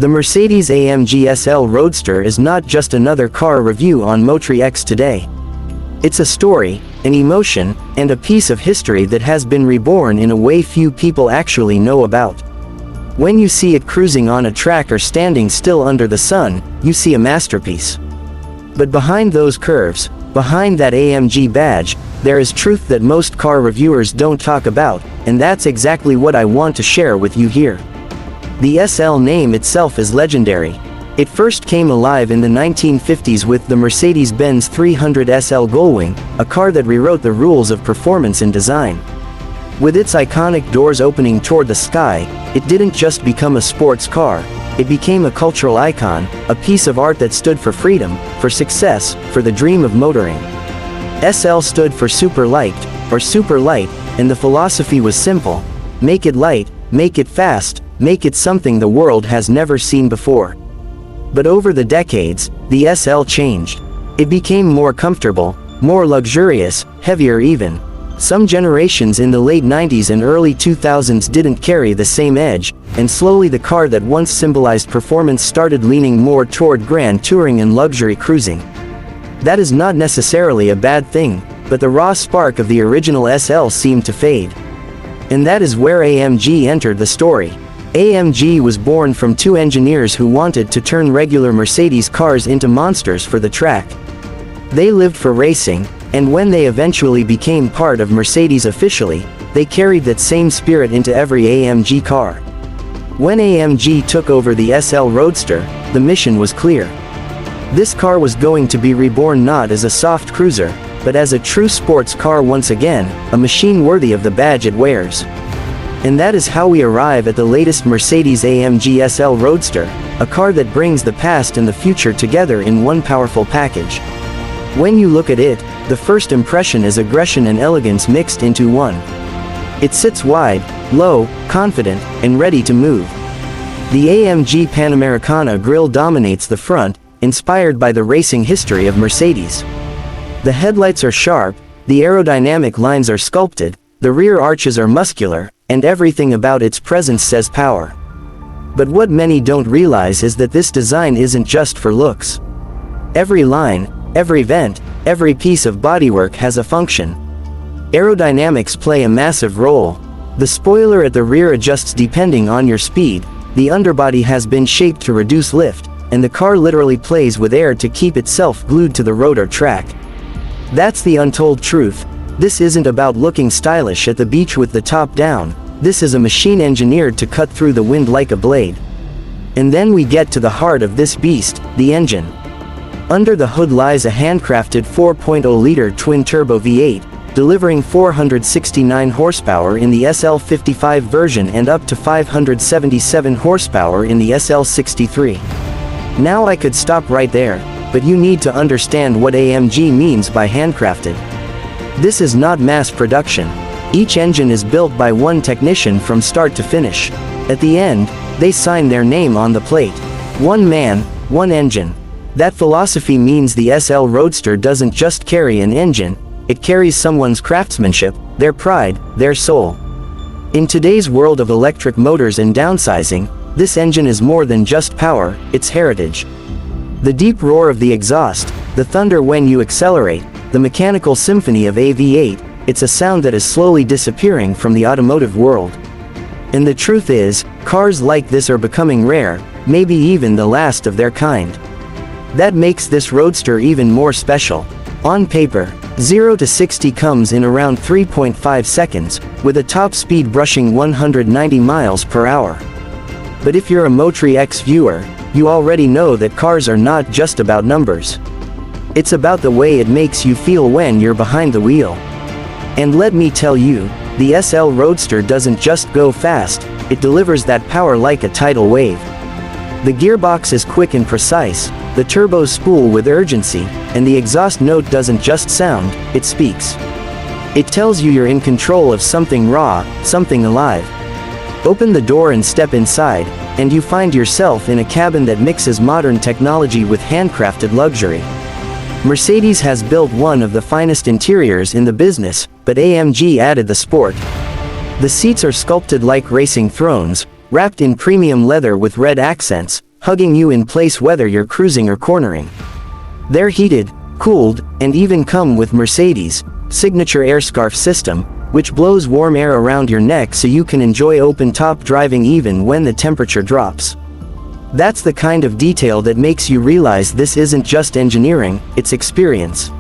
The Mercedes-AMG SL Roadster is not just another car review on MotriX today. It's a story, an emotion, and a piece of history that has been reborn in a way few people actually know about. When you see it cruising on a track or standing still under the sun, you see a masterpiece. But behind those curves, behind that AMG badge, there is truth that most car reviewers don't talk about, and that's exactly what I want to share with you here. The SL name itself is legendary. It first came alive in the 1950s with the Mercedes-Benz 300 SL Gullwing, a car that rewrote the rules of performance and design. With its iconic doors opening toward the sky, it didn't just become a sports car, it became a cultural icon, a piece of art that stood for freedom, for success, for the dream of motoring. SL stood for super light, and the philosophy was simple: make it light, make it fast, make it something the world has never seen before. But over the decades, the SL changed. It became more comfortable, more luxurious, heavier even. Some generations in the late 90s and early 2000s didn't carry the same edge, and slowly the car that once symbolized performance started leaning more toward grand touring and luxury cruising. That is not necessarily a bad thing, but the raw spark of the original SL seemed to fade. And that is where AMG entered the story. AMG was born from two engineers who wanted to turn regular Mercedes cars into monsters for the track. They lived for racing, and when they eventually became part of Mercedes officially, they carried that same spirit into every AMG car. When AMG took over the SL Roadster, the mission was clear. This car was going to be reborn not as a soft cruiser, but as a true sports car once again, a machine worthy of the badge it wears. And that is how we arrive at the latest Mercedes-AMG SL Roadster, a car that brings the past and the future together in one powerful package. When you look at it, the first impression is aggression and elegance mixed into one. It sits wide, low, confident, and ready to move. The AMG Panamericana grille dominates the front, inspired by the racing history of Mercedes. The headlights are sharp, the aerodynamic lines are sculpted, the rear arches are muscular, and everything about its presence says power. But what many don't realize is that this design isn't just for looks. Every line, every vent, every piece of bodywork has a function. Aerodynamics play a massive role. The spoiler at the rear adjusts depending on your speed, the underbody has been shaped to reduce lift, and the car literally plays with air to keep itself glued to the road or track. That's the untold truth. This isn't about looking stylish at the beach with the top down, this is a machine engineered to cut through the wind like a blade. And then we get to the heart of this beast, the engine. Under the hood lies a handcrafted 4.0-liter twin-turbo V8, delivering 469 horsepower in the SL55 version and up to 577 horsepower in the SL63. Now I could stop right there, but you need to understand what AMG means by handcrafted. This is not mass production. Each engine is built by one technician from start to finish. At the end, they sign their name on the plate. One man, one engine. That philosophy means the SL Roadster doesn't just carry an engine, it carries someone's craftsmanship, their pride, their soul. In today's world of electric motors and downsizing, this engine is more than just power, it's heritage. The deep roar of the exhaust, the thunder when you accelerate, the mechanical symphony of a V8, it's a sound that is slowly disappearing from the automotive world. And the truth is, cars like this are becoming rare, maybe even the last of their kind. That makes this Roadster even more special. On paper, 0 to 60 comes in around 3.5 seconds, with a top speed brushing 190 miles per hour. But if you're a MotriX viewer, you already know that cars are not just about numbers. It's about the way it makes you feel when you're behind the wheel. And let me tell you, the SL Roadster doesn't just go fast, it delivers that power like a tidal wave. The gearbox is quick and precise, the turbos spool with urgency, and the exhaust note doesn't just sound, it speaks. It tells you you're in control of something raw, something alive. Open the door and step inside, and you find yourself in a cabin that mixes modern technology with handcrafted luxury. Mercedes has built one of the finest interiors in the business, but AMG added the sport. The seats are sculpted like racing thrones, wrapped in premium leather with red accents, hugging you in place whether you're cruising or cornering. They're heated, cooled, and even come with Mercedes' signature airscarf system, which blows warm air around your neck so you can enjoy open-top driving even when the temperature drops. That's the kind of detail that makes you realize this isn't just engineering, it's experience.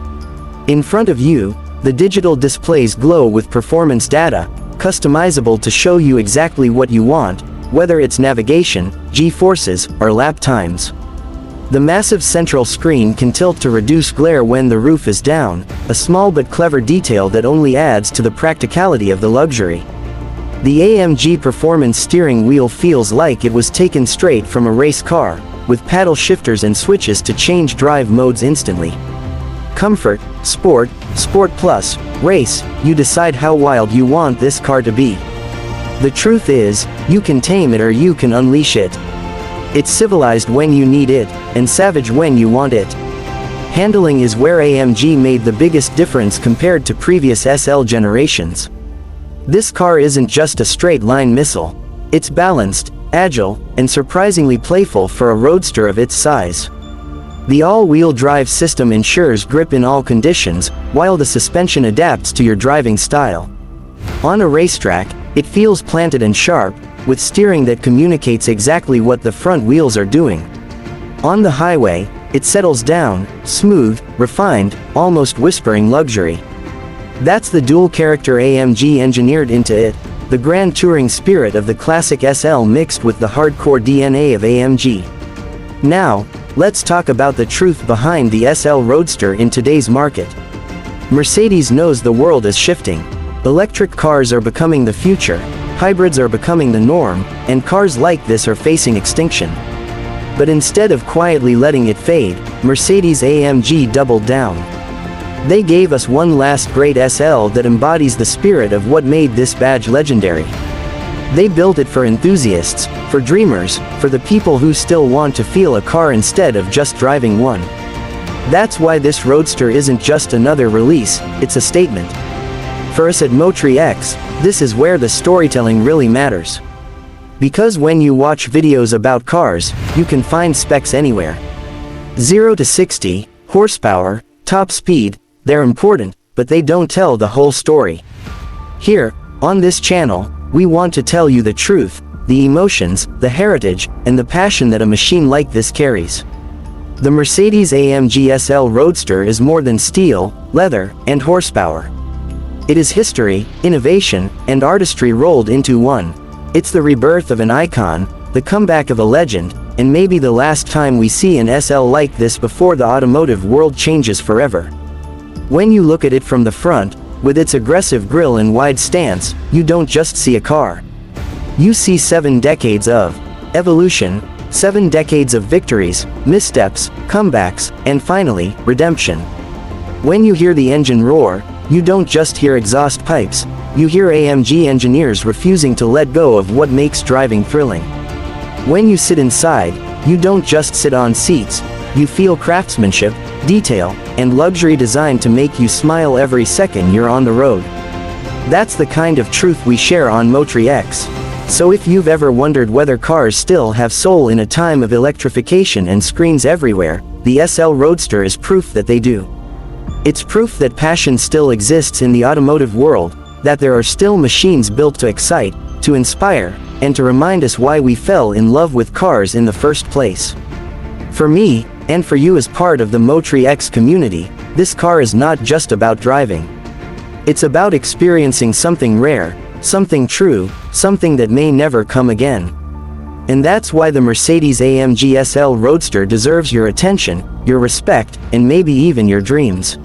In front of you, the digital displays glow with performance data, customizable to show you exactly what you want, whether it's navigation, G-forces, or lap times. The massive central screen can tilt to reduce glare when the roof is down, a small but clever detail that only adds to the practicality of the luxury. The AMG Performance steering wheel feels like it was taken straight from a race car, with paddle shifters and switches to change drive modes instantly. Comfort, Sport, Sport Plus, Race, you decide how wild you want this car to be. The truth is, you can tame it or you can unleash it. It's civilized when you need it, and savage when you want it. Handling is where AMG made the biggest difference compared to previous SL generations. This car isn't just a straight-line missile. It's balanced, agile, and surprisingly playful for a roadster of its size. The all-wheel drive system ensures grip in all conditions, while the suspension adapts to your driving style. On a racetrack, it feels planted and sharp, with steering that communicates exactly what the front wheels are doing. On the highway, it settles down, smooth, refined, almost whispering luxury. That's the dual-character AMG engineered into it, the grand touring spirit of the classic SL mixed with the hardcore DNA of AMG. Now, let's talk about the truth behind the SL Roadster in today's market. Mercedes knows the world is shifting. Electric cars are becoming the future, hybrids are becoming the norm, and cars like this are facing extinction. But instead of quietly letting it fade, Mercedes-AMG doubled down. They gave us one last great SL that embodies the spirit of what made this badge legendary. They built it for enthusiasts, for dreamers, for the people who still want to feel a car instead of just driving one. That's why this Roadster isn't just another release, it's a statement. For us at MotriX, this is where the storytelling really matters. Because when you watch videos about cars, you can find specs anywhere. 0 to 60, horsepower, top speed, they're important, but they don't tell the whole story. Here, on this channel, we want to tell you the truth, the emotions, the heritage, and the passion that a machine like this carries. The Mercedes-AMG SL Roadster is more than steel, leather, and horsepower. It is history, innovation, and artistry rolled into one. It's the rebirth of an icon, the comeback of a legend, and maybe the last time we see an SL like this before the automotive world changes forever. When you look at it from the front, with its aggressive grille and wide stance, you don't just see a car. You see 7 decades of evolution, 7 decades of victories, missteps, comebacks, and finally, redemption. When you hear the engine roar, you don't just hear exhaust pipes, you hear AMG engineers refusing to let go of what makes driving thrilling. When you sit inside, you don't just sit on seats, you feel craftsmanship, detail, and luxury designed to make you smile every second you're on the road. That's the kind of truth we share on MotriX. So if you've ever wondered whether cars still have soul in a time of electrification and screens everywhere, the SL Roadster is proof that they do. It's proof that passion still exists in the automotive world, that there are still machines built to excite, to inspire, and to remind us why we fell in love with cars in the first place. For me, and for you as part of the MotriX community, this car is not just about driving. It's about experiencing something rare, something true, something that may never come again. And that's why the Mercedes-AMG SL Roadster deserves your attention, your respect, and maybe even your dreams.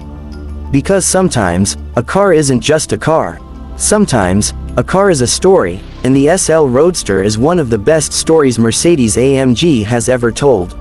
Because sometimes, a car isn't just a car. Sometimes, a car is a story, and the SL Roadster is one of the best stories Mercedes-AMG has ever told.